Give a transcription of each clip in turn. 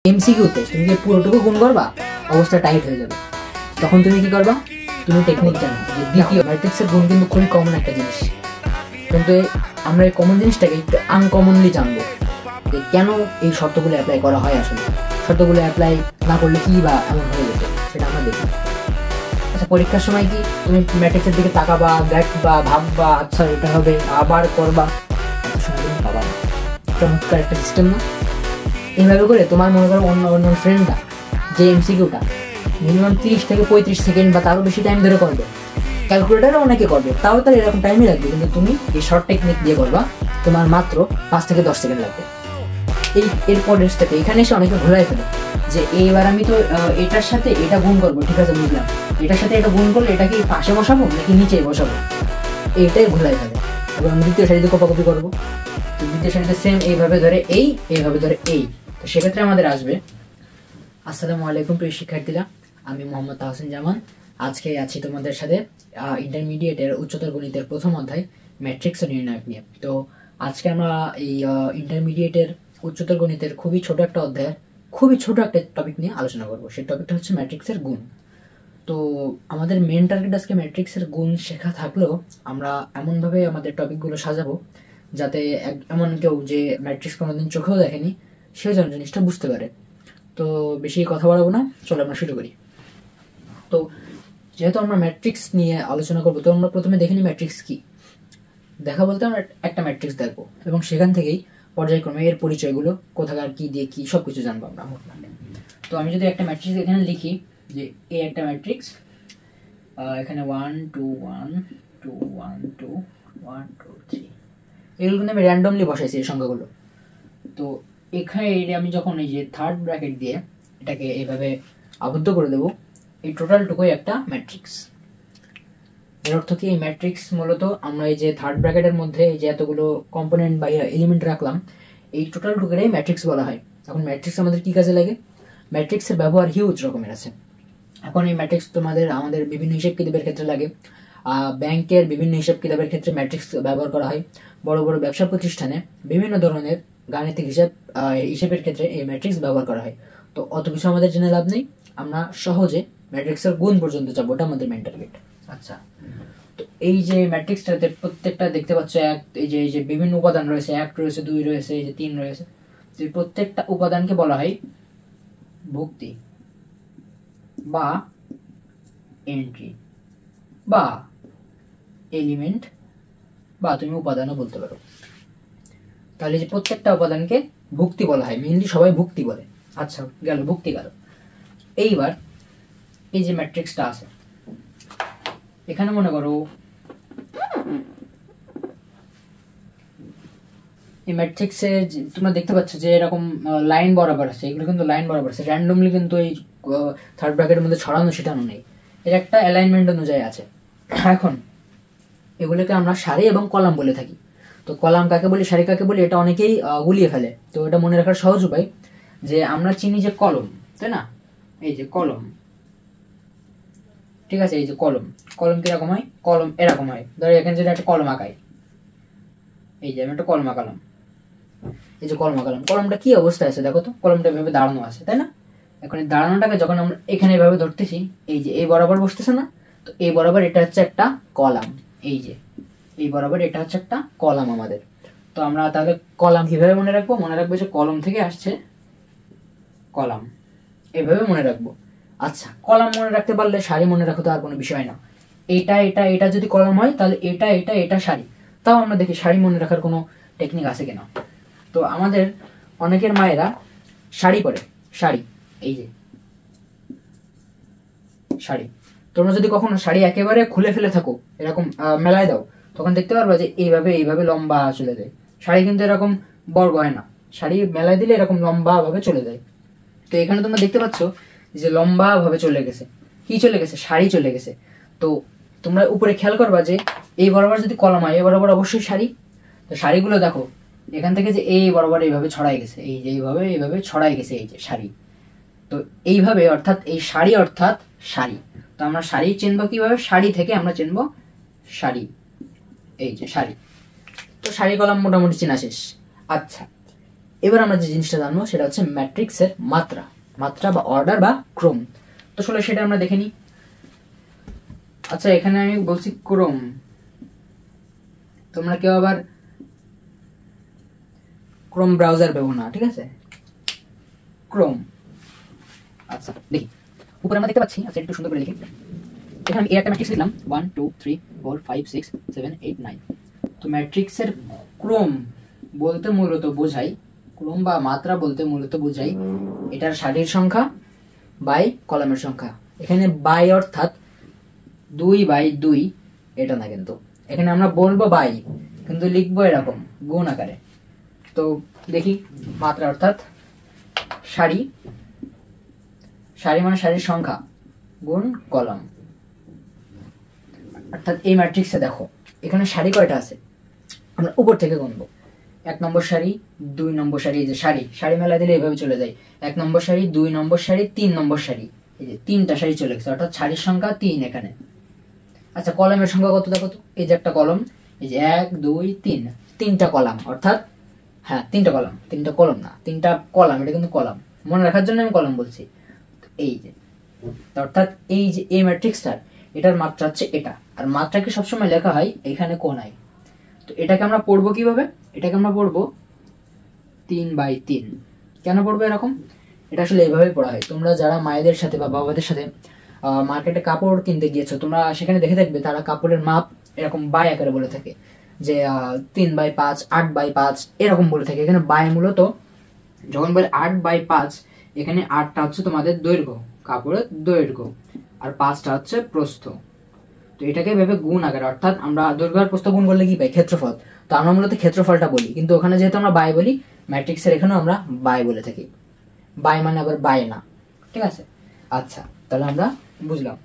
এমসিকিউতে তুমি কি পুরোটুকু গুণ করবা, অবস্থা টাইট হয়ে যাবে। তখন তুমি কি করবা, তুমি টেকনিক জানো যে দ্বিতীয় ম্যাট্রিক্সের গুণ কিন্তু খুবই কমন একটা জিনিস, কিন্তু আমরা এই কমন জিনিসটাকে একটু আনকমনলি জানবো যে কেন এই শর্তগুলো অ্যাপ্লাই করা হয়। আসলে শর্তগুলো অ্যাপ্লাই না করলে কি বা এমন হয়ে যেত সেটা আমরা দেখি। আচ্ছা, পরীক্ষার সময় কি তুমি ম্যাট্রিক্সের দিকে তাকাবা, দেখবা, ভাববা, আচ্ছা এটা হবে, আবার করবা, এত সময় তুমি পাবা না। চমৎকার একটা সিস্টেম না? এইভাবে করে তোমার মনে করো অন্য ফ্রেন্ডরা যে এমসিকিউটা মিনিমাম 30 থেকে 35 সেকেন্ড বা তারও বেশি টাইম ধরে করবে, ক্যালকুলেটারও অনেকে করবে, তাও তার এরকম টাইমই লাগবে, কিন্তু তুমি এই শর্ট টেকনিক দিয়ে করবা, তোমার মাত্র 5 থেকে 10 সেকেন্ড লাগবে। এরপরের স্টেপে এখানে এসে অনেকে ভুলাই ফেলে যে এইবার আমি তো এটার সাথে এটা গুণ করবো, ঠিক আছে বুঝলাম, এটার সাথে এটা গুণ করলে এটা কি পাশে বসাবো নাকি নিচে বসাবো, এইটাই ভুলাই ফেলে। এবং দ্বিতীয় সারিতে কপাকপি করবো, তো দ্বিতীয় সারিতে সেম এইভাবে ধরে এইভাবে ধরে এই। তো সেক্ষেত্রে আমাদের আসবে, আসসালামু আলাইকুম প্রিয় শিক্ষার্থীরা, আমি মোহাম্মদ তাহসিন জামান। আজকে আছি তোমাদের সাথে ইন্টারমিডিয়েটের উচ্চতর গণিতের প্রথম অধ্যায় ম্যাট্রিক্স ও নির্ণায়ক নিয়ে। তো আজকে আমরা এই ইন্টারমিডিয়েটের উচ্চতর গণিতের খুবই ছোট একটা অধ্যায়ের খুবই ছোট একটা টপিক নিয়ে আলোচনা করবো। সেই টপিকটা হচ্ছে ম্যাট্রিক্সের গুণ। তো আমাদের মেন টার্গেট আজকে ম্যাট্রিক্সের গুণ শেখা থাকলেও আমরা এমনভাবে আমাদের টপিকগুলো সাজাবো যাতে এমন কেউ যে ম্যাট্রিক্স কোনোদিন চোখেও দেখেনি সেও যেন জিনিসটা বুঝতে পারে। তো বেশি কথা বাড়াবো না, চলো আমরা শুরু করি। তো যেহেতু আমরা ম্যাট্রিক্স নিয়ে আলোচনা করবো, তো আমরা প্রথমে দেখে নিই ম্যাট্রিক্স কি। দেখা বলতে আমরা একটা ম্যাট্রিক্স দেখবো এবং সেখান থেকেই পর্যায়ক্রমে এর পরিচয়গুলো কোথাকার কি দিয়ে কি সব কিছু জানবো আমরা মোটামুটি। তো আমি যদি একটা ম্যাট্রিক্স এখানে লিখি যে এ একটা ম্যাট্রিক্স, এখানে 1 2 1 2 1 2 1 2 3, এগুলো কিন্তু আমি র্যান্ডমলি বসাইছি এই সংখ্যাগুলো। তো এখানে আমি যখন এই যে থার্ড ব্র্যাকেট দিয়ে এটাকে এইভাবে আবদ্ধ করে দেবো, এই টোটালটুকুই একটা ম্যাট্রিক্স। এর অর্থ কি, এই ম্যাট্রিক্স মূলত আমরা এই যে থার্ড ব্র্যাকেটের মধ্যে এই যে এতগুলো কম্পোনেন্ট বা এলিমেন্ট রাখলাম, এই টোটালটুকুটাই ম্যাট্রিক্স বলা হয়। এখন ম্যাট্রিক্স আমাদের কি কাজে লাগে? ম্যাট্রিক্সের ব্যবহার হিউজ রকমের আছে। এখন এই ম্যাট্রিক্স আমাদের বিভিন্ন হিসাব কিতাবের ক্ষেত্রে লাগে, ব্যাংকের বিভিন্ন হিসাব কিতাবের ক্ষেত্রে ম্যাট্রিক্স ব্যবহার করা হয়, বড় বড় ব্যবসা প্রতিষ্ঠানে বিভিন্ন ধরনের গাণিতিক হিসাবের ক্ষেত্রে এই ম্যাট্রিক্স ব্যবহার করা হয়। তো অত কিছু আমাদের জেনে লাভ নেই, আমরা সহজে ম্যাট্রিক্সের গুণ পর্যন্ত যাবো, ওটা আমাদের মেন টার্গেট। আচ্ছা, তো এই যে ম্যাট্রিক্সটাতে প্রত্যেকটা দেখতে পাচ্ছ এই যে বিভিন্ন উপাদান রয়েছে, 1 রয়েছে, 2 রয়েছে, এই যে 3 রয়েছে, তো প্রত্যেকটা উপাদানকে বলা হয় ভুক্তি বা এন্ট্রি বা এলিমেন্ট বা তুমি উপাদানও বলতে পারো। তাহলে যে প্রত্যেকটা উপাদানকে ভুক্তি বলা হয়, মেইনলি সবাই ভুক্তি বলে। আচ্ছা গেল, ভুক্তি গেল। এইবার এই যে ম্যাট্রিক্সটা আছে, এখানে মনে করো এই ম্যাট্রিক্সে তোমরা দেখতে পাচ্ছ যে এরকম লাইন বরাবর আছে, এগুলো কিন্তু লাইন বরাবর আছে, র্যান্ডমলি কিন্তু এই থার্ড ব্র্যাকেটের মধ্যে ছড়ানো ছিটানো নেই, এর একটা অ্যালাইনমেন্ট অনুযায়ী আছে। এখন এগুলোকে আমরা সারি এবং কলাম বলে থাকি। তো কলাম কাকে বলি, সারি কাকে বলি, এটা অনেকেই গুলিয়ে ফেলে। তো এটা মনে রাখার সহজ উপায় যে আমরা চিনি যে কলম, তাই না, এই যে কলম, ঠিক আছে, এই যে কলম, কলম কিরকম হয়, কলম এরকম হয়। ধরো এখানে যদি একটা কলম আঁকাই, এই যে আমি একটা কলম আঁকালাম, এই যে কলম আঁকালাম, কলমটা কি অবস্থায় আছে দেখো তো, কলমটা এভাবে দাঁড়ানো আছে, তাই না। এখন এই দাঁড়ানোটাকে যখন আমরা এখানে এভাবে ধরতেছি, এই যে এই বরাবর বসতেছে না, তো এই বরাবর এটা হচ্ছে একটা কলাম, এই যে এই বরাবর এটা হচ্ছে একটা কলাম আমাদের। তো আমরা তাহলে কলাম কিভাবে মনে রাখবো, মনে রাখবো যে কলম থেকে আসছে কলাম, এভাবে মনে রাখবো। আচ্ছা, কলাম মনে রাখতে পারলে সারি মনে রাখো তো আর কোনো বিষয় না। এটা এটা এটা যদি কলাম হয় তাহলে এটা এটা এটা সারি। তাও আমরা দেখি সারি মনে রাখার কোনো টেকনিক আছে কিনা। তো আমাদের অনেকের মায়েরা শাড়ি পরে, শাড়ি, এই যে শাড়ি, তোমরা যদি কখনো শাড়ি একেবারে খুলে ফেলে থাকো, এরকম মেলায় দাও, তখন দেখতে পারবা যে এইভাবে এইভাবে লম্বা চলে যায়। শাড়ি কিন্তু এরকম বর্গ হয় না, শাড়ি মেলায় দিলে এরকম লম্বা ভাবে চলে যায়। তো এখানে তোমরা দেখতে পাচ্ছ যে লম্বা ভাবে চলে গেছে, কি চলে গেছে, শাড়ি চলে গেছে। তো তোমরা উপরে খেয়াল করবা যে এই বরাবর যদি কলম হয়, এই বরাবর অবশ্যই শাড়ি। তো শাড়িগুলো দেখো এখান থেকে যে এই বরাবর এইভাবে ছড়াই গেছে, এই যে এইভাবে ছড়াই গেছে, এই যে শাড়ি। তো এইভাবে অর্থাৎ এই শাড়ি অর্থাৎ শাড়ি। তো আমরা শাড়ি চিনবো কিভাবে, শাড়ি থেকে আমরা চিনবো শাড়ি, এই যে শাড়ি। তো শাড়ি কলাম মোটামুটি চেনা শেষ। আচ্ছা, এবার আমরা যে জিনিসটা জানবো সেটা হচ্ছে ম্যাট্রিক্সের মাত্রা, মাত্রা বা অর্ডার বা ক্রম। তো আসলে সেটা আমরা দেখে নিই। আচ্ছা, এখানে আমি বলছি ক্রম, তোমরা কেউ আবার ক্রোম ব্রাউজার পাবো না, ঠিক আছে? ক্রোম। আচ্ছা দেখি, উপরে আমরা দেখতে পাচ্ছি। আচ্ছা একটু সুন্দর করে লিখি। এখানে আমি একটা ম্যাট্রিক্স লিখলাম 1 2 3 4 5 6 7 8 9। তো ম্যাট্রিক্সের ক্রম বলতে মূলত বোঝাই, ক্রম বা মাত্রা বলতে মূলত বোঝাই এটার সারির সংখ্যা বাই কলামের সংখ্যা। এখানে বাই অর্থাৎ 2/2 এটা না, কিন্তু এখানে আমরা বলবো বাই, কিন্তু লিখবো এরকম গুণ আকারে। তো দেখি, মাত্রা অর্থাৎ সারি, সারি মানে সারির সংখ্যা গুণ কলাম। অর্থাৎ এই ম্যাট্রিক্সে দেখো এখানে সারি কয়টা আছে, আমরা উপর থেকে গুনবো। 1 নম্বর সারি, 2 নম্বর সারি, এই যে সারি, সারি মেলা দিলে এইভাবে চলে যায়। 1 নম্বর সারি, 2 নম্বর সারি, 3 নম্বর সারি, এই যে 3টা সারি চলে গেছে, অর্থাৎ সারির সংখ্যা 3 এখানে। আচ্ছা কলামের সংখ্যা কত দেখো তো, এই যে একটা কলম, এই যে 1 2 3, 3টা কলাম, অর্থাৎ হ্যাঁ 3টা কলাম, 3টা কলম না, 3টা কলাম, এটা কিন্তু কলাম, মনে রাখার জন্য আমি কলম বলছি। এই যে অর্থাৎ এই যে এই ম্যাট্রিক্সটার এটার মাত্রা হচ্ছে এটা, আর মাত্রাকে সবসময় লেখা হয় এখানে কোনায়। তো এটাকে আমরা পড়বো কিভাবে, এটাকে আমরা পড়বো 3/3। কেন পড়বো এরকম, এটা আসলে এইভাবেই পড়া হয়। তোমরা যারা মায়েদের সাথে বা বাবাদের সাথে মার্কেটে কাপড় কিনতে গিয়েছো, তোমরা সেখানে দেখে থাকবে তারা কাপড়ের মাপ এরকম বাই আকারে বলে থাকে, যে 3/5 8/5 এরকম বলে থাকে। এখানে বাই মূলত যখন বলে 8/5, এখানে 8টা হচ্ছে তোমাদের দৈর্ঘ্য, কাপড়ের দৈর্ঘ্য, আর 5টা হচ্ছে প্রস্থ। তো এটাকে ভেবে গুণ আকারে, অর্থাৎ আমরা দৈর্ঘ্য আর প্রস্থ গুণ করলে কি পাই, ক্ষেত্রফল। তো আমরা মূলত ক্ষেত্রফলটা বলি, কিন্তু ওখানে যেহেতু আমরা বাই বলি, ম্যাট্রিক্সের এখানেও আমরা বাই বলে থাকি। বাই মানে আবার বাই না, ঠিক আছে? আচ্ছা তাহলে আমরা বুঝলাম।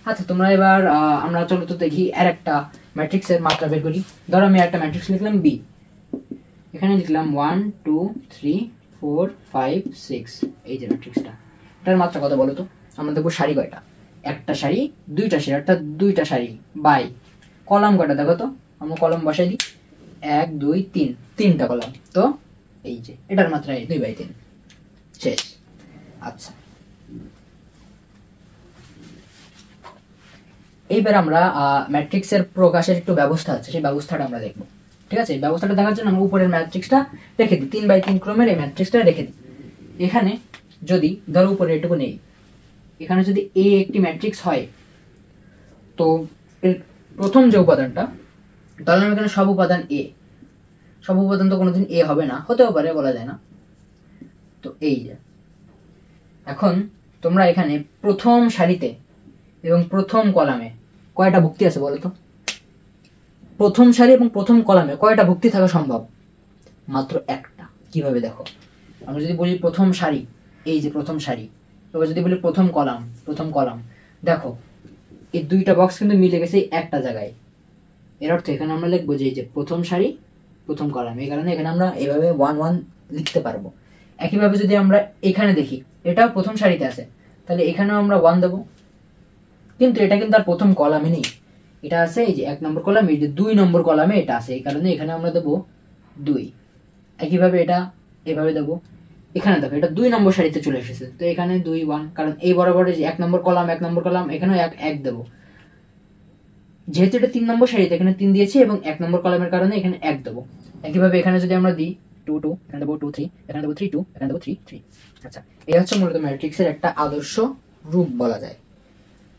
আচ্ছা তোমরা এবার আমরা চলো তো দেখি আর একটা ম্যাট্রিক্সের মাত্রা বের করি। ধরো আমি একটা ম্যাট্রিক্স লিখলাম বি, এখানে লিখলাম 1 2 3 4 5 6, এই যে ম্যাট্রিক্সটা, এটার মাত্রা কত বলো তো? আমরা দেখবো সারি কয়টা, একটা সারি, 2টা সারি, অর্থাৎ 2টা সারি বাই কলাম কয়টা দেখো তো, আমরা কলম বসাই দিই 1 2 3, 3টা কলাম। তো এই যে এটার মাত্রা 2/3, শেষ। আচ্ছা এইবার আমরা ম্যাট্রিক্সের প্রকাশের একটু ব্যবস্থা আছে, সেই ব্যবস্থাটা আমরা দেখবো, ঠিক আছে? এই ব্যবস্থাটা দেখার জন্য আমরা উপরের ম্যাট্রিক্সটা রেখে দিই, 3/3 ক্রমের এই ম্যাট্রিক্সটা রেখে দিই। এখানে যদি ধরো উপরে এটুকু নেই, এখানে যদি এ একটি ম্যাট্রিক্স হয়, তো এর প্রথম যে উপাদানটা, তাহলে আমি এখানে সব উপাদান এ, সব উপাদান তো কোনোদিন এ হবে না, হতেও পারে, বলা যায় না। তো এই যে এখন তোমরা এখানে প্রথম সারিতে এবং প্রথম কলামে কয়টা ভুক্তি আছে বলো তো? প্রথম সারি এবং প্রথম কলামে কয়টা ভুক্তি থাকা সম্ভব? মাত্র একটা। কিভাবে দেখো, আমরা যদি বলি প্রথম সারি, এই যে প্রথম সারি, এবার যদি বলি প্রথম কলাম, প্রথম কলাম, দেখো এই 2টা বক্স কিন্তু মিলে গেছে একটা জায়গায়। এর অর্থ এখানে আমরা লিখবো যে এই যে প্রথম সারি প্রথম কলাম, এই কারণে এখানে আমরা এভাবে 1 1 লিখতে পারবো। একইভাবে যদি আমরা এখানে দেখি, এটাও প্রথম সারিতে আছে, তাহলে এখানেও আমরা 1 দেবো, কিন্তু এটা কিন্তু আর প্রথম কলামে নেই, এটা আছে এই যে 1 নম্বর কলামে, এই যে 2 নম্বর কলামে এটা আছে, এই কারণে এখানে আমরা দেবো 2। একইভাবে এটা এভাবে দেবো, এখানে দেখো এটা 2 নম্বর সারিতে চলে এসেছে, তো এখানে 2 1, কারণ এই বরাবর যে 1 নম্বর কলাম 1 নম্বর কলাম, এখানেও 1 দেবো, যেহেতু এটা 3 নম্বর সারিতে এখানে 3 দিয়েছি, এবং 1 নম্বর কলামের কারণে এখানে 1 দেবো। একইভাবে এখানে যদি আমরা দিই 2 2, এখানে দেবো 2 3, এখানে দেবো 3 2, এখানে দেবো 3 3। আচ্ছা এই হচ্ছে মূলত ম্যাট্রিক্সের একটা আদর্শ রূপ বলা যায়।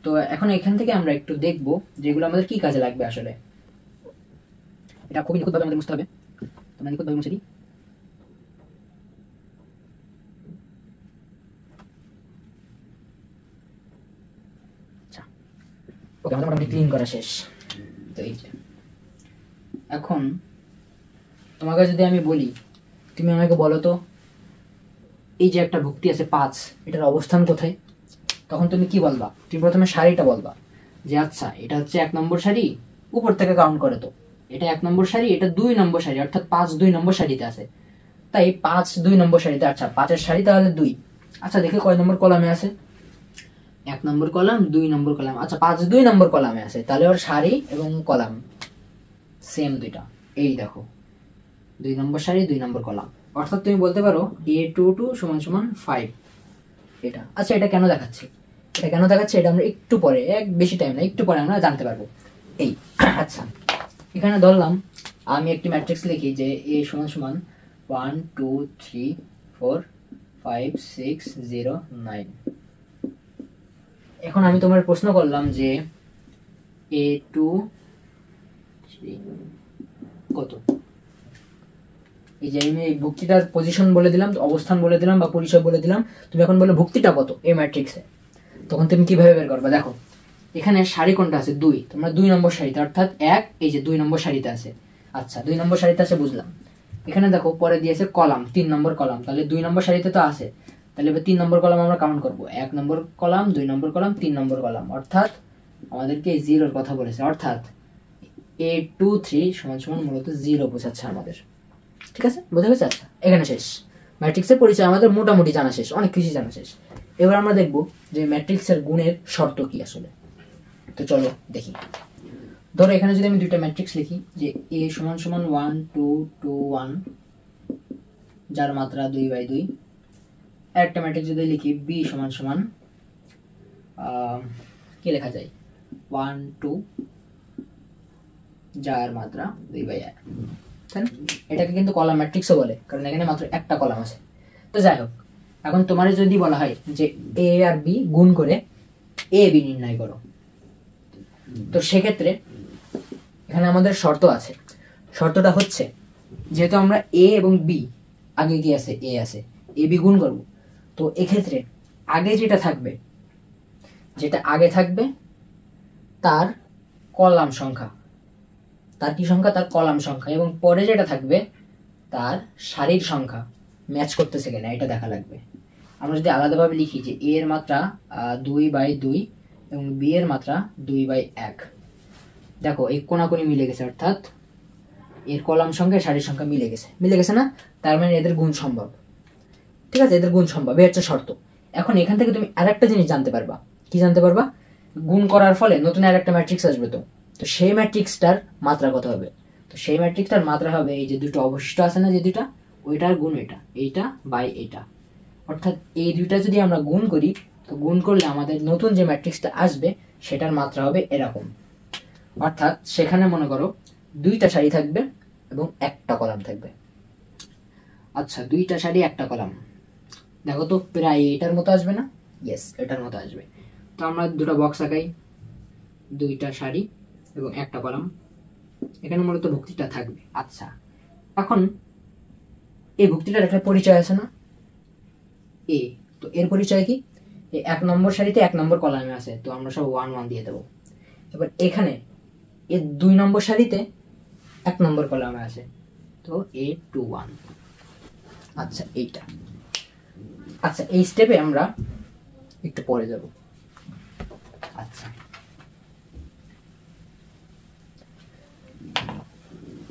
তো এখন এখান থেকে আমরা একটু দেখবো যেগুলো আমাদের কি কাজে লাগবে আসলে। এটা খুবই নিখুঁতভাবে আমাদের বুঝতে হবে, তোমরা নিখুঁতভাবে মুছে দিই। আচ্ছা ওকে, আমাদের মোটামুটি ক্লিন করা শেষ। তো এই যে এখন তোমাকে যদি আমি বলি, তুমি আমাকে বলো তো এই যে একটা ভুক্তি আছে 5, এটার অবস্থান কোথায়? তখন তুমি কি বলবা? তুমি প্রথমে সারিটা বলবা, যে আচ্ছা এটা হচ্ছে 1 নম্বর সারি, উপর থেকে কাউন্ট করে, তো এটা 1 নম্বর সারি, এটা 2 নম্বর সারি, অর্থাৎ 5 2 নম্বর সারিতে আছে, তাই 5 2 নম্বর সারিতে। আচ্ছা 5-এর সারি তাহলে 2। আচ্ছা দেখে কয় নম্বর কলামে আছে? 1 নম্বর কলাম 2 নম্বর কলাম। আচ্ছা 5 2 নম্বর কলামে আছে, তাহলে ওর সারি এবং কলাম সেম দুইটা। এই দেখো 2 নম্বর সারি 2 নম্বর কলাম, অর্থাৎ তুমি বলতে পারো A22 সমান সমান 5 এটা। আচ্ছা এটা কেন দেখাচ্ছে, এটা আমরা একটু পরে, বেশি টাইম না, একটু পরে আমরা জানতে পারবো। এই আচ্ছা এখানে ধরলাম আমি একটি ম্যাট্রিক্স লিখি যে A সমান সমান 1 2 3 4 5 6 0 9। এখন আমি তোমার প্রশ্ন করলাম যে A23 কত। এই যে আমি এই ভুক্তিটার পজিশন বলে দিলাম, অবস্থান বলে দিলাম বা পরিচয় বলে দিলাম, তুমি এখন বলো ভুক্তিটা কত এই ম্যাট্রিক্সে। তখন তুমি কিভাবে বের করবে, দেখো এখানে সারি কোনটা আছে 2, তোমরা 2 নম্বর সারিতে অর্থাৎ 1 এই যে 2 নম্বর সারিতে আছে। আচ্ছা 2 নম্বর সারিতে আছে বুঝলাম। এখানে দেখো পরে দিয়েছে কলাম 3 নম্বর কলাম, তাহলে 2 নম্বর সারিতে তো আছে, তাহলে এবার 3 নম্বর কলাম আমরা কাউন্ট করব। 1 নম্বর কলাম, 2 নম্বর কলাম, 3 নম্বর কলাম, অর্থাৎ আমাদেরকে এই জিরোর কথা বলেছে, অর্থাৎ A23 সমান সমান মূলত 0 বোঝাচ্ছে আমাদের। ঠিক আছে, বোঝা গেছে? আচ্ছা এখানে শেষ, ম্যাট্রিক্সের পরিচয় আমাদের মোটামুটি জানা শেষ, অনেক কিছু জানা শেষ। এবার আমরা দেখব যে ম্যাট্রিক্সের গুণের শর্ত কি আসলে। তো চলো দেখি। ধরো এখানে যদি আমি দুইটা ম্যাট্রিক্স লিখি যে A সমান সমান 1 2 2 1 যার মাত্রা 2/2, একটা ম্যাট্রিক্স যদি লিখি B সমান সমান কি লেখা যায় 1 2 যার মাত্রা 2/1, তাই না? এটাকে কিন্তু কলাম ম্যাট্রিক্সও বলে, কারণ এখানে মাত্র একটা কলাম আছে। তো যাই হোক, এখন তোমার যদি বলা হয় যে A আর B গুণ করে AB নির্ণয় করো, তো সেক্ষেত্রে এখানে আমাদের শর্ত আছে। শর্তটা হচ্ছে যেহেতু আমরা A এবং B আগে কি আছে A আছে, AB গুণ করব, তো এক্ষেত্রে আগে যেটা থাকবে তার কলাম সংখ্যা, তার কি সংখ্যা, তার কলাম সংখ্যা, এবং পরে যেটা থাকবে তার সারির সংখ্যা ম্যাচ করতেছে কিনা এটা দেখা লাগবে। আমরা যদি আলাদাভাবে লিখি যে A এর মাত্রা 2/2 এবং B এর মাত্রা 2/1, দেখো এই কোনাকুনি মিলে গেছে, অর্থাৎ এর কলাম সংখ্যা সারির সংখ্যা মিলে গেছে না, তার মানে এদের গুণ সম্ভব। ঠিক আছে, এদের গুণ সম্ভব, এই হচ্ছে শর্ত। এখন এখান থেকে তুমি আরেকটা জিনিস জানতে পারবা, কি জানতে পারবা, গুণ করার ফলে নতুন আরেকটা ম্যাট্রিক্স আসবে, তো সেই ম্যাট্রিক্সটার মাত্রা কত হবে। তো সেই ম্যাট্রিক্সটার মাত্রা হবে এই যে দুটো অবশিষ্ট আছে না, যে দুটা, ওইটার গুণ এইটা বাই এইটা। অর্থাৎ এই দুইটা যদি আমরা গুণ করি, তো গুণ করলে আমাদের নতুন যে ম্যাট্রিক্সটা আসবে সেটার মাত্রা হবে এরকম। অর্থাৎ সেখানে মনে করো দুইটা সারি থাকবে এবং একটা কলাম থাকবে। আচ্ছা দুইটা সারি একটা কলাম, দেখো তো প্রায় এটার মতো আসবে না? ইয়েস, এটার মতো আসবে। তো আমরা দুটো বক্স আঁকাই, দুইটা সারি এবং একটা কলাম, এখানে মূলত ভুক্তিটা থাকবে। আচ্ছা এখন এই ভুক্তিটার একটা পরিচয় আছে না A, তো এর পরিচয় কি, এই 1 নম্বর সারিতে 1 নম্বর কলামে আছে, তো আমরা সব 1 1 দিয়ে দেবো। এবার এখানে এর 2 নম্বর সারিতে 1 নম্বর কলামে আছে, তো A21। আচ্ছা এইটা, আচ্ছা এই স্টেপে আমরা একটু পরে যাব। আচ্ছা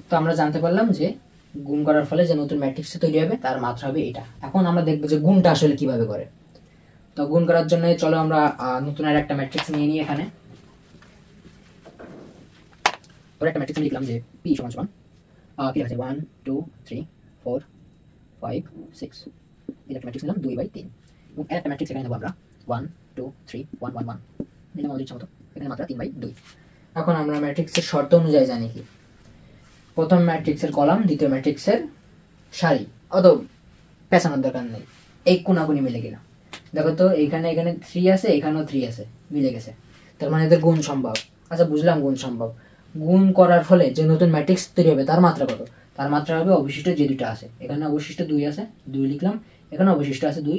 তো আমরা জানতে পারলাম যে গুণ করার ফলে যে নতুন ম্যাট্রিক্স তৈরি হবে তার মাত্রা হবে এটা। এখন আমরা দেখবো যে গুণটা আসলে কিভাবে করে। তো গুণ করার জন্য চলো আমরা নতুন আর একটা ম্যাট্রিক্স নিয়ে নিই। এখানে একটা ম্যাট্রিক্স লিখলাম যে P সমান সমান কি আছে 1 2 3 4 5 6, এই একটা ম্যাট্রিক্স নিলাম 2/3, এবং একটা ম্যাট্রিক্স এখানে নেবো আমরা 1 2 3 1 1 1 নিলাম আমাদের ইচ্ছা মতো, এখানে মাত্রা 3/2। এখন আমরা ম্যাট্রিক্সের শর্ত অনুযায়ী জানি কি, প্রথম ম্যাট্রিক্সের কলাম, দ্বিতীয় ম্যাট্রিক্সের সারি, অত পেছানোর দরকার নেই, এই কোনাকুনি মিলে কিনা। দেখো তো এখানে 3 আছে, এখানেও 3 আছে, মিলে গেছে, তার মানে এদের গুণ সম্ভব। আচ্ছা বুঝলাম গুণ সম্ভব, গুণ করার ফলে যে নতুন ম্যাট্রিক্স তৈরি হবে তার মাত্রা কত, তার মাত্রা হবে অবশিষ্ট যে দুটো আছে, এখানে অবশিষ্ট 2 আছে 2 লিখলাম, এখানে অবশিষ্ট আছে 2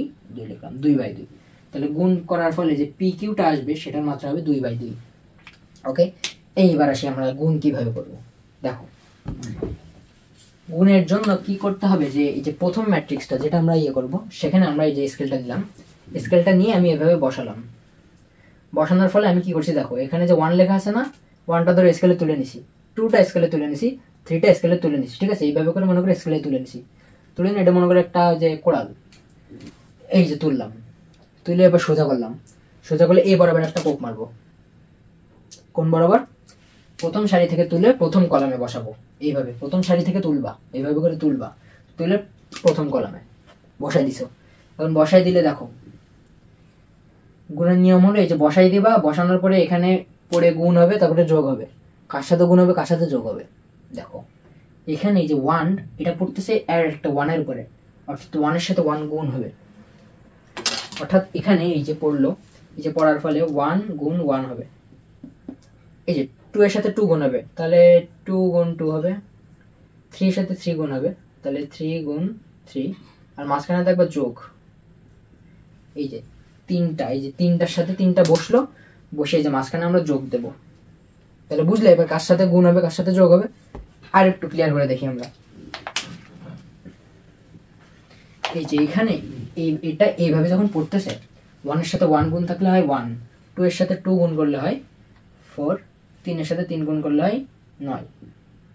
লিখলাম, 2/2। তাহলে গুণ করার ফলে যে PQটা আসবে সেটার মাত্রা হবে 2/2। ওকে, এইবার আসি আমরা গুণ কিভাবে করব। দেখো গুণের জন্য কি করতে হবে, যে এই যে প্রথম ম্যাট্রিক্সটা যেটা আমরা করব, সেখানে আমরা এই যে স্কেলটা নিলাম, স্কেলটা নিয়ে আমি এভাবে বসালাম। বসানোর ফলে আমি কি করছি, দেখো এখানে যে 1 লেখা আছে না, 1টা ধরে স্কেলে তুলে নিছি, 2টা স্কেলে তুলে নিছি, 3টা স্কেলে তুলে নিছি। ঠিক আছে, এইভাবে করে মনে করে স্কেলে তুলে নিছি, তুলে নিয়ে এটা মনে করে একটা যে কোড়াল, এই যে তুললাম, তুলে এবার সোজা করলাম, সোজা করলে এই বরাবর একটা কোপ মারবো। কোন বরাবর? প্রথম সারি থেকে তুলে প্রথম কলামে বসাবো, এইভাবে প্রথম সারি থেকে তুলবা, এইভাবে করে তুলবা, তুলে প্রথম কলামে বসাই দিছো। এখন বসাই দিলে দেখো গুণের নিয়ম হলো এই যে বসাই দিবা, বসানোর পরে এখানে পড়ে গুণ হবে, তারপরে যোগ হবে, কার সাথে গুণ হবে কার সাথে যোগ হবে। দেখো এখানে এই যে 1 এটা পড়তেছে আর একটা 1 এর উপরে, অর্থাৎ 1 এর সাথে 1 গুণ হবে, অর্থাৎ এখানে এই যে পড়লো, এই যে পড়ার ফলে 1 গুণ 1 হবে। এই যে 2 এর সাথে 2 গুণ হবে, তাহলে 2 গুণ 2 হবে। 3 এর সাথে 3 গুণ হবে, তাহলে 3 গুণ 3, আর মাঝখানে থাকবে যোগ। এই যে তিনটা, এই যে তিনটার সাথে তিনটা বসলো, বসে এই যে মাঝখানে আমরা যোগ দেব। তাহলে বুঝলে এবার কার সাথে গুণ হবে কার সাথে যোগ হবে। আর একটু ক্লিয়ার করে দেখি আমরা। এই যে এখানে এটা এইভাবে যখন পড়তেছে, 1 এর সাথে 1 গুণ থাকলে হয় 1, 2 এর সাথে 2 গুণ করলে হয় 4, 3 এর সাথে 3 গুণ করলে হয় 9।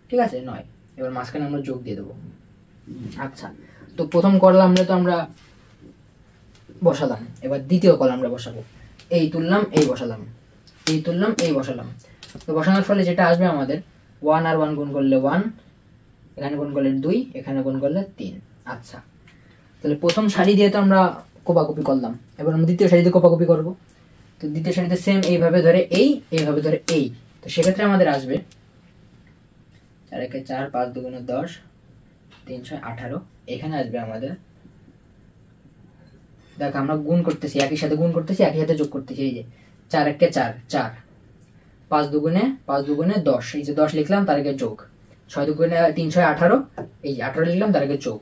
ঠিক আছে 9। এবার মাঝখানে আমরা যোগ দিয়ে দেবো। আচ্ছা, তো প্রথম কলামটা তো আমরা বসালাম, এবার দ্বিতীয় কলামটা বসাবো। এই তুললাম এই বসালাম, এই তুললাম এই বসালাম। তো বসানোর ফলে যেটা আসবে আমাদের 1 আর 1 গুণ করলে 1, এখানে গুণ করলে 2, এখানে গুণ করলে 3। আচ্ছা, তাহলে প্রথম সারি দিয়ে তো আমরা কোপাকুপি করলাম, এবার আমরা দ্বিতীয় সারিতে কোপাকুপি করব। তো দ্বিতীয় সারিতে সেম এইভাবে ধরে এইভাবে ধরে এই, তো সেক্ষেত্রে আমাদের আসবে 4 একে 4, 5 দুগুণে 10, 3 6 18। এখানে আসবে আমাদের, দেখ আমরা গুণ করতেছি, একই সাথে গুণ করতেছি, একই সাথে যোগ করতেছি। এই যে 4 একে 4, 4, 5 দুগুণে 10, এই যে 10 লিখলাম, তার আগে যোগ, 6 দুগুণে 3 6 18, এই যে 18 লিখলাম, তার আগে যোগ।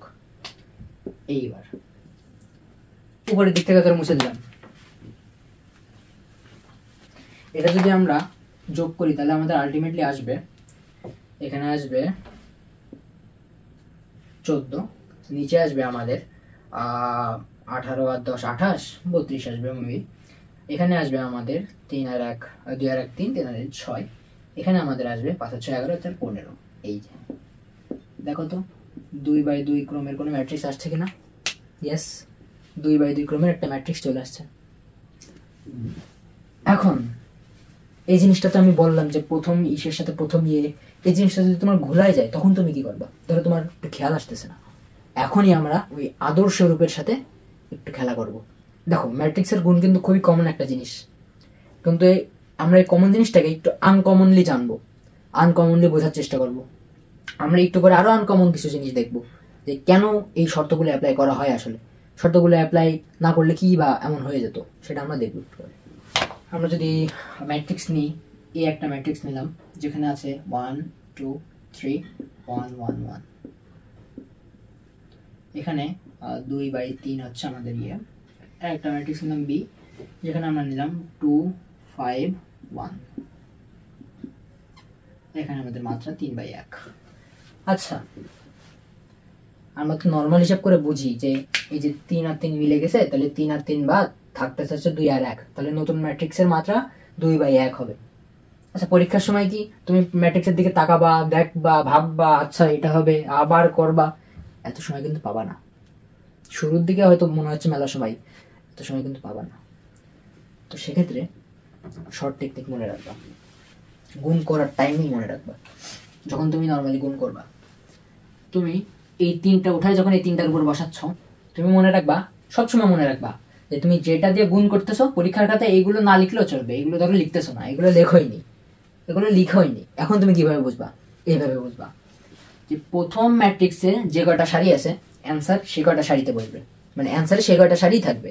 এইবার উপরের দিক থেকে মুছে দিলাম। এটা যদি আমরা যোগ করি তাহলে আমাদের আলটিমেটলি আসবে, এখানে আসবে 14, নিচে আসবে আমাদের 18 আর 10 28, 32 আসবে মেবি। এখানে আসবে আমাদের 3 আর 1 2 আর 1 3, 3 আর 1 6, এখানে আমাদের আসবে 5 আর 6 11, 4 15। এই যে দেখো তো 2/2 ক্রমের কোনো ম্যাট্রিক্স আসছে কিনা। ইয়েস, 2/2 ক্রমের একটা ম্যাট্রিক্স চলে আসছে। এখন এই জিনিসটা তো আমি বললাম যে প্রথম ইসের সাথে প্রথম এই জিনিসটা যদি তোমার ঘোলায় যায় তখন তুমি কি করবা, ধরো তোমার একটু খেয়াল আসতেছে না, এখনই আমরা ওই আদর্শ রূপের সাথে একটু খেলা করব। দেখো ম্যাট্রিক্সের গুণ কিন্তু খুবই কমন একটা জিনিস, কিন্তু আমরা এই কমন জিনিসটাকে একটু আনকমনলি জানবো, আনকমনলি বোঝার চেষ্টা করব। আমরা একটু করে আরো আনকমন কিছু জিনিস দেখবো, যে কেন এই শর্তগুলো অ্যাপ্লাই করা হয়, আসলে শর্তগুলো অ্যাপ্লাই না করলে কি বা এমন হয়ে যেত, সেটা আমরা দেখবো একটু করে। আমরা যদি ম্যাট্রিক্স নিই, এই একটা ম্যাট্রিক্স নিলাম যেখানে আছে 1 2 3 1 1 1, এখানে 2/3 হচ্ছে আমাদের আর একটা ম্যাট্রিক্স নিলাম বি, যেখানে আমরা নিলাম 2 5 1, এখানে আমাদের মাত্রা 3/1। আচ্ছা, আমরা তো নর্মাল হিসাব করে বুঝি যে এই যে 3 আর 3 মিলে গেছে, তাহলে 3 আর 3 বাদ থাকতে চাচ্ছে 2 আর 1, তাহলে নতুন ম্যাট্রিক্সের মাত্রা 2/1 হবে। আচ্ছা, পরীক্ষার সময় কি তুমি ম্যাট্রিক্সের দিকে তাকাবা, দেখবা, ভাববা আচ্ছা এটা হবে, আবার করবা, এত সময় কিন্তু পাবা না। শুরুর দিকে হয়তো মনে হচ্ছে মেলা সময়, এত সময় কিন্তু পাবা না। তো সেক্ষেত্রে শর্ট টেকনিক মনে রাখবা, গুণ করার টাইমিং মনে রাখবা। যখন তুমি নর্মালি গুণ করবা, তুমি এই 3টা উঠায় যখন এই 3টার উপর বসাচ্ছ, তুমি মনে রাখবা, সবসময় মনে রাখবা যে তুমি যেটা দিয়ে গুণ করতেছো পরীক্ষার খাতায় এইগুলো না লিখলেও চলবে, এগুলো ধরো লিখতেছো না, এগুলো লেখোইনি, এগুলো লিখোইনি। এখন তুমি কিভাবে বুঝবা, এইভাবে বুঝবা যে প্রথম ম্যাট্রিক্সে যে কয়টা সারি আছে অ্যান্সার সে কয়টা সারিতে বসবে, মানে অ্যান্সারে সে কয়টা সারি থাকবে,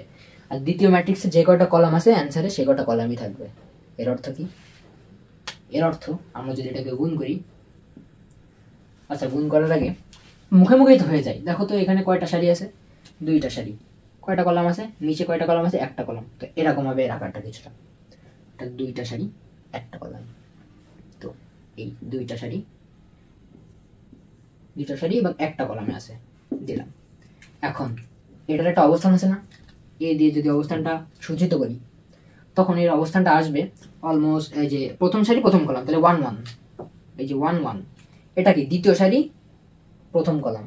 আর দ্বিতীয় ম্যাট্রিক্সে যে কয়টা কলাম আছে অ্যান্সারে সে কয়টা কলামই থাকবে। এর অর্থ কি? এর অর্থ আমরা যদি এটাকে গুণ করি, আচ্ছা গুণ করার আগে মুখে মুখেই তো হয়ে যায়। দেখো তো এখানে কয়টা সারি আছে, 2টা সারি, কয়টা কলাম আছে, নিচে কয়টা কলাম আছে, একটা কলাম। তো এরকম হবে এর আকারটা কিছুটা, এটা 2টা সারি একটা কলাম। তো এই 2টা সারি এবং একটা কলামে আছে, দিলাম। এখন এটার একটা অবস্থান আছে না, এ দিয়ে যদি অবস্থানটা সূচিত করি তখন এর অবস্থানটা আসবে অলমোস্ট এই যে প্রথম সারি প্রথম কলাম, তাহলে 1 1, এই যে 1 1, এটা কি দ্বিতীয় সারি প্রথম কলাম,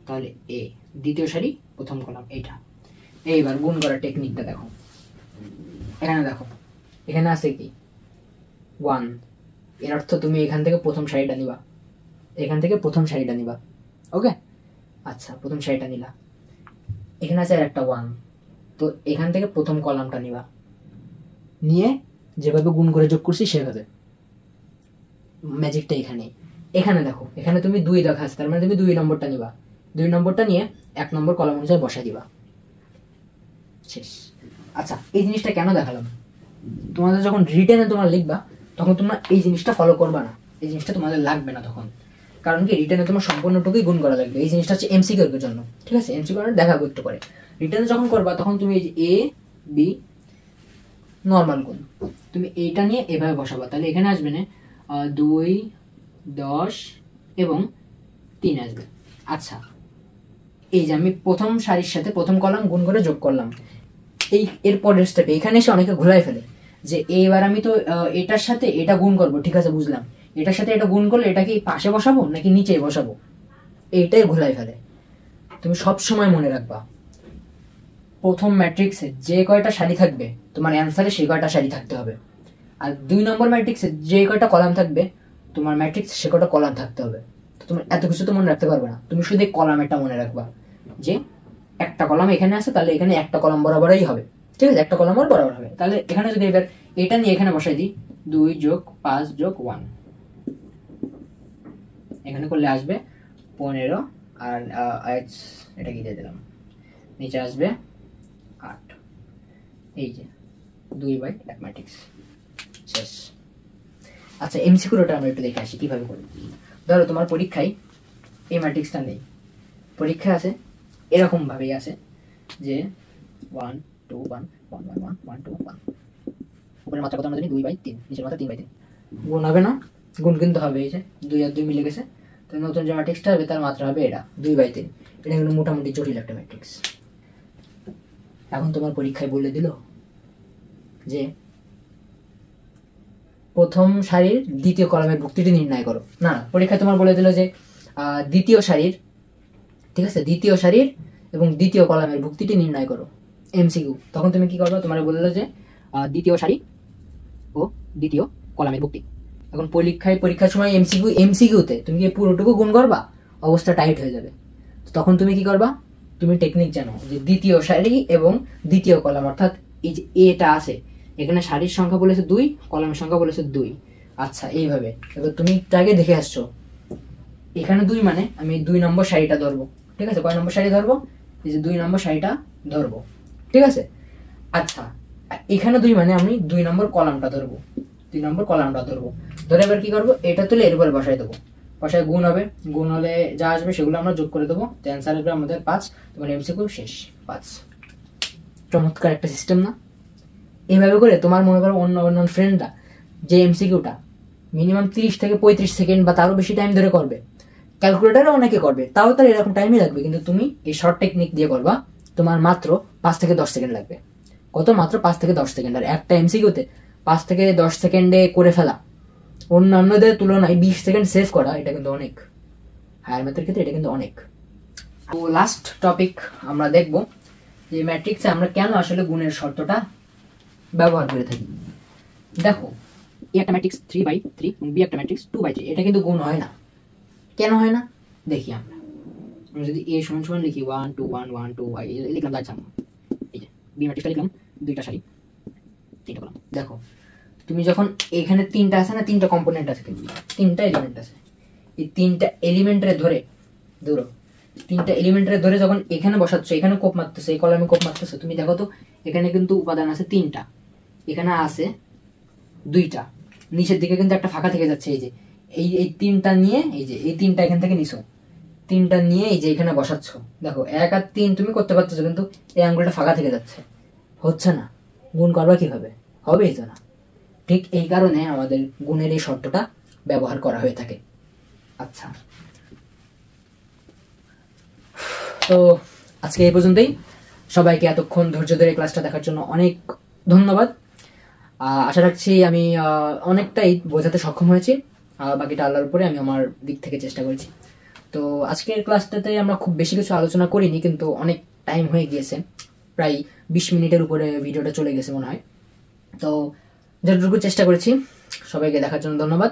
তাহলে এ দ্বিতীয় সারি প্রথম কলাম এইটা। এইবার গুণ করার টেকনিকটা দেখো, এখানে দেখো এখানে আছে কি 1, এর অর্থ তুমি এখান থেকে প্রথম সারিটা নিবা, এখান থেকে প্রথম সারিটা নিবা, ওকে। আচ্ছা, প্রথম সারিটা নিলা, এখানে আছে একটা 1, তো এখান থেকে প্রথম কলামটা নিবা, নিয়ে যেভাবে গুণ করে যোগ করছি সেভাবে। ম্যাজিকটা এখানে, এখানে দেখো, এখানে তুমি 2 লেখা আছে, তার মানে তুমি 2 নম্বরটা নিবা, 2 নম্বরটা নিয়ে 1 নম্বর কলাম অনুযায়ী বসা দিবা, শেষ। আচ্ছা, এই জিনিসটা কেন দেখালাম, তোমাদের যখন রিটেনে তোমরা লিখবা তখন তোমরা এই জিনিসটা ফলো করবা না, এই জিনিসটা তোমাদের লাগবে না তখন। কারণ কি, রিটেনে তোমার সম্পূর্ণটুকুই গুণ করা লাগবে। এই জিনিসটা হচ্ছে এমসিকিউ এর জন্য, ঠিক আছে? এমসিকিউ দেখা করতে পারে। রিটেনে যখন করবা তখন তুমি এই যে এ বি নর্মাল গুণ, তুমি এইটা নিয়ে এভাবে বসাবা, তাহলে এখানে আসবে না 2 10 এবং 3 আসবে। আচ্ছা, এই যে আমি প্রথম সারির সাথে প্রথম কলাম গুণ করে যোগ করলাম, এর পরের স্টেপে এখানে এসে অনেকে ঘোলাই ফেলে যে এইবার আমি তো এটার সাথে এটা গুণ করব, ঠিক আছে বুঝলাম, এটার সাথে এটা গুণ করলে এটা কি পাশে বসাবো নাকি নিচে বসাবো, এইটাই ঘোলাই ফেলে। তুমি সব সময় মনে রাখবা, প্রথম ম্যাট্রিক্সে যে কয়টা সারি থাকবে তোমার অ্যান্সারে সেই কয়টা সারি থাকতে হবে, আর 2 নম্বর ম্যাট্রিক্সে যে কয়টা কলাম থাকবে তোমার ম্যাট্রিক্স সে কয়টা কলাম থাকতে হবে। তো তুমি এত কিছু তো মনে রাখতে পারবে না, তুমি শুধু কলামেরটা মনে রাখবা যে একটা কলাম এখানে আছে, তাহলে এখানে একটা কলাম বরাবরই হবে, ঠিক আছে? একটা কলাম বরাবর হবে। তাহলে এখানে যদি এবার এটা নিয়ে এখানে বসাই দিই, 2 + 5 + 1, এখানে করলে আসবে 15, আর এটা কি দিয়ে দিলাম, নিচে আসবে 8, এই যে 2/1 ম্যাট্রিক্স, শেষ। আচ্ছা, এমসিকিউটা আমরা একটু দেখে আসি কিভাবে করি। ধরো তোমার পরীক্ষায় এই ম্যাট্রিক্সটা নেই, পরীক্ষায় আছে এরকম ভাবেই আছে যে 1 2 1 1 1 1 1 2 1, উপরের মাত্রা কত আমরা জানি 2/3, নিচের মাত্রা 3/3, গুণ হবে না? গুণ কিন্তু হবে, এই যে 2 আর 2 মিলে গেছে, তো নতুন যে ম্যাট্রিক্সটা হবে তার মাত্রা হবে এটা 2/3। এটা কিন্তু মোটামুটি জটিল একটা ম্যাট্রিক্স। এখন তোমার পরীক্ষায় বলে দিল যে প্রথম সারির দ্বিতীয় কলামের ভুক্তিটি নির্ণয় করো, না পরীক্ষায় তোমার বলে দিল যে দ্বিতীয় সারির, ঠিক আছে, দ্বিতীয় সারির এবং দ্বিতীয় কলামের ভুক্তিটি নির্ণয় করো, এমসিকিউ। তখন তুমি কি করবে, তোমার বলে দিল যে দ্বিতীয় সারি ও দ্বিতীয় কলামের ভুক্তি। এখন পরীক্ষার সময় এমসিকিউতে তুমি কি পুরোটুকু গুণ করবা, অবস্থা টাইট হয়ে যাবে। তখন তুমি কি করবা, তুমি টেকনিক জানো যে দ্বিতীয় সারি এবং দ্বিতীয় কলাম, অর্থাৎ এই যে এটা আছে, এখানে সারির সংখ্যা বলেছে 2, কলামের সংখ্যা বলেছে 2। আচ্ছা, এইভাবে এবার তুমি আগে দেখে আসছো, এখানে 2 মানে আমি 2 নম্বর সারিটা ধরবো, ঠিক আছে? কয় নম্বর সারি ধরবো, এই যে 2 নম্বর সারিটা ধরবো, ঠিক আছে? আচ্ছা, এখানে 2 মানে আমি 2 নম্বর কলামটা ধরবো, 2 নম্বর কলামটা ধরবো, ধরে এবার কি করবো, এটা তুলে এর উপরে বসাই দেবো, বসায় গুণ হবে, গুণ হলে যা আসবে সেগুলো আমরা যোগ করে দেবো, তো অ্যান্সার হবে আমাদের 5। তোমার এমসিকিউ শেষ, 5। চমৎকার একটা সিস্টেম না? এইভাবে করে তোমার মনে করো অন্য ফ্রেন্ডরা যে এমসিকিউটা মিনিমাম 30 থেকে 35 সেকেন্ড বা তারও বেশি টাইম ধরে করবে, ক্যালকুলেটারে অনেকে করবে, তাও তার এরকম টাইমই লাগবে, কিন্তু তুমি এই শর্ট টেকনিক দিয়ে করবা, তোমার মাত্র 5 থেকে 10 সেকেন্ড লাগবে। কত? মাত্র 5 থেকে 10 সেকেন্ড। আর একটা এমসিকিউতে 5 থেকে 10 সেকেন্ডে করে ফেলা, অন্যান্যদের তুলনায় 20 সেকেন্ড সেভ করা, এটা কিন্তু অনেক, হায়ার ম্যাথের ক্ষেত্রে এটা কিন্তু অনেক। তো লাস্ট টপিক আমরা দেখব যে ম্যাট্রিক্সে আমরা কেন আসলে গুণের শর্তটা ব্যবহার করে থাকি। দেখো, এ একটা ম্যাট্রিক্স 3/3 এবং বি একটা ম্যাট্রিক্স 2/3, এটা কিন্তু গুণ হয় না। কেন হয় না দেখি আমরা যদি এ সমান সমান লিখি 1 2 1 1 2 লিখলাম, যাচ্ছিলাম এই যে বি ম্যাট্রিক্সটা লিখলাম, 2টা সারি 3টা কলাম। দেখো, তুমি যখন এখানে 3টা আছে না, 3টা কম্পোনেন্ট আছে, কিন্তু 3টা এলিমেন্ট আছে, এই 3টা এলিমেন্টরে ধরে 3টা এলিমেন্টরে ধরে যখন এখানে বসাচ্ছ, এখানে কোপ মারতেছে, এই কলামে কোপ মারতেছে, তুমি দেখো তো এখানে কিন্তু উপাদান আছে 3টা, এখানে আছে 2টা, নিচের দিকে কিন্তু একটা ফাঁকা থেকে যাচ্ছে, এই যে এই 3টা নিয়ে, এই যে এই 3টা এখান থেকে নিছো, 3টা নিয়ে এই যে এখানে বসাচ্ছ, দেখো 1 আর 3 তুমি করতে পারতেছো, কিন্তু এই আঙ্গুলটা ফাঁকা থেকে যাচ্ছে, হচ্ছে না। গুণ করবা কিভাবে? হবেই তো না। ঠিক এই কারণে আমাদের গুণের এই শর্তটা ব্যবহার করা হয়ে থাকে। আচ্ছা, তো আজকে এই পর্যন্তই। সবাইকে এতক্ষণ ধৈর্য ধরে ক্লাসটা দেখার জন্য অনেক ধন্যবাদ। আশা রাখছি আমি অনেকটাই বোঝাতে সক্ষম হয়েছি, বাকিটা আল্লাহর উপরে আমি আমার দিক থেকে চেষ্টা করেছি। তো আজকের ক্লাসটাতে আমরা খুব বেশি কিছু আলোচনা করিনি, কিন্তু অনেক টাইম হয়ে গিয়েছে, প্রায় 20 মিনিটের উপরে ভিডিওটা চলে গেছে মনে হয়। তো যতটুকু চেষ্টা করেছি, সবাইকে দেখার জন্য ধন্যবাদ।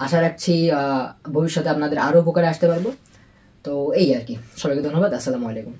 আশা রাখছি ভবিষ্যতে আপনাদের আরও উপকারে আসতে পারবো। তো এই আর কি, সবাইকে ধন্যবাদ, আসসালামু আলাইকুম।